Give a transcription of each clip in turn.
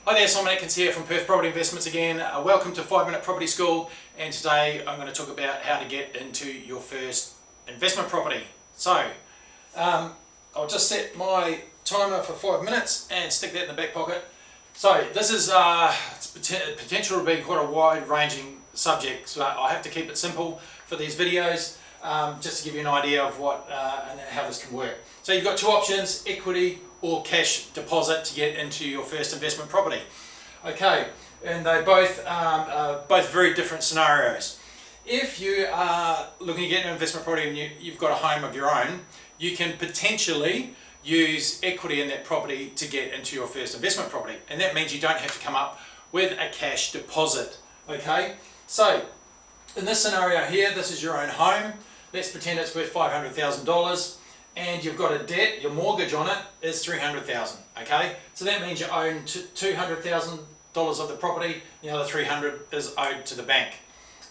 Hi there, Simon Atkins here from Perth Property Investments again. Welcome to 5 Minute Property School, and today I'm going to talk about how to get into your first investment property. So I'll just set my timer for 5 minutes and stick that in the back pocket. So this is potential to be quite a wide ranging subject, so I have to keep it simple for these videos, just to give you an idea of what and how this can work. So you've got two options: equity or cash deposit to get into your first investment property. Okay, and they both very different scenarios. If you are looking to get an investment property and you've got a home of your own, you can potentially use equity in that property to get into your first investment property, and that means you don't have to come up with a cash deposit. Okay, so in this scenario here, this is your own home. Let's pretend it's worth $500,000. and you've got a debt, your mortgage on it is $300,000, okay? So that means you own $200,000 of the property, the other $300,000 is owed to the bank,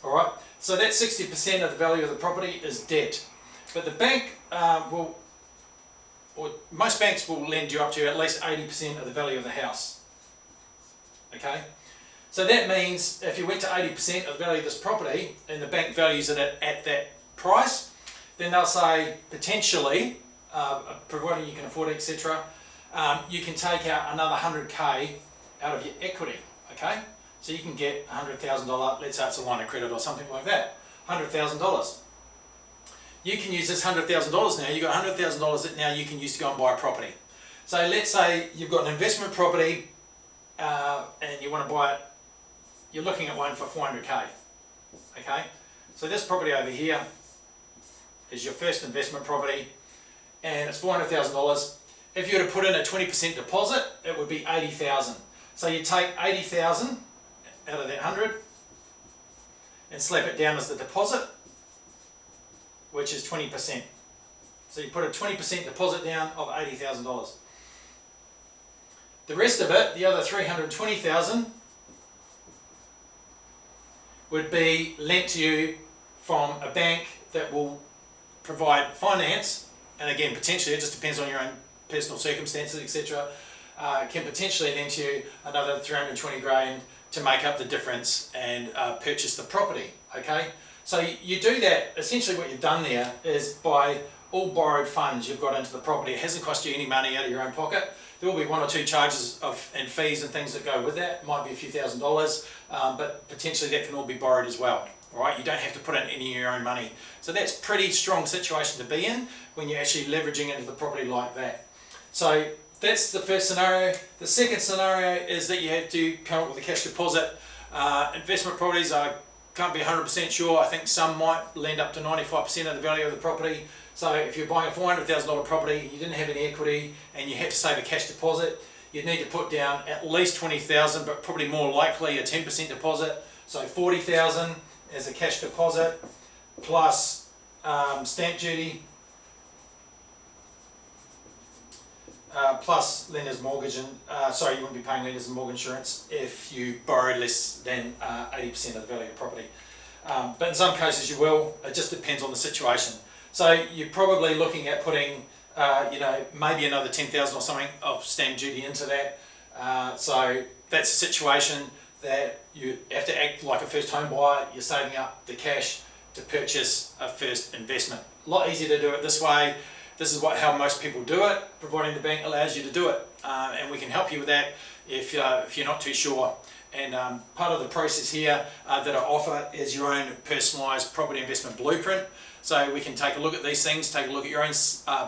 all right? So that 60% of the value of the property is debt. But the bank most banks will lend you up to at least 80% of the value of the house, okay? So that means if you went to 80% of the value of this property and the bank values it at that price, then they'll say potentially, providing you can afford it, etc., you can take out another $100K out of your equity, okay? So you can get $100,000, let's say it's a line of credit or something like that, $100,000. You can use this $100,000 now, you've got $100,000 that now you can use to go and buy a property. So let's say you've got an investment property and you want to buy it, you're looking at one for $400K, okay? So this property over here is your first investment property, and it's $400,000. If you were to put in a 20% deposit, it would be $80,000. So you take $80,000 out of that 100 and slap it down as the deposit, which is 20%. So you put a 20% deposit down of $80,000. The rest of it, the other $320,000, would be lent to you from a bank that will provide finance, and again potentially it just depends on your own personal circumstances, etc. Can potentially lend you another 320 grand to make up the difference and purchase the property. Okay, so you do that. Essentially what you've done there is, by all borrowed funds you've got into the property, it hasn't cost you any money out of your own pocket. There will be one or two charges and fees and things that go with that. It might be a few $1,000s, but potentially that can all be borrowed as well. Right, you don't have to put in any of your own money. So that's a pretty strong situation to be in when you're actually leveraging into the property like that. So that's the first scenario. The second scenario is that you have to come up with a cash deposit. Investment properties, I can't be 100% sure. I think some might lend up to 95% of the value of the property. So if you're buying a $400,000 property, you didn't have any equity and you had to save a cash deposit, you'd need to put down at least $20,000, but probably more likely a 10% deposit. So $40,000 as a cash deposit, plus stamp duty, plus lender's mortgage, and sorry, you wouldn't be paying lender's and mortgage insurance if you borrowed less than 80% of the value of the property. But in some cases you will. It just depends on the situation. So you're probably looking at putting, maybe another $10,000 or something of stamp duty into that. So that's a situation that you have to act like a first home buyer. You're saving up the cash to purchase a first investment. A lot easier to do it this way. This is how most people do it, providing the bank allows you to do it. And we can help you with that if you're not too sure. And part of the process here that I offer is your own personalised property investment blueprint. So we can take a look at these things, take a look at your own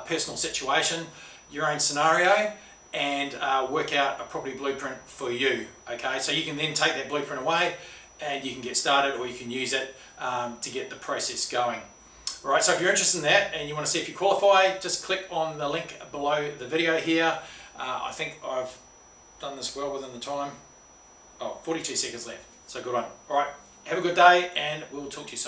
personal situation, your own scenario, and work out a property blueprint for you. Okay, so you can then take that blueprint away and you can get started, or you can use it to get the process going. All right, so if you're interested in that and you want to see if you qualify, just click on the link below the video here. I think I've done this well within the time. 42 seconds left, so good on. All right, have a good day and we'll talk to you soon.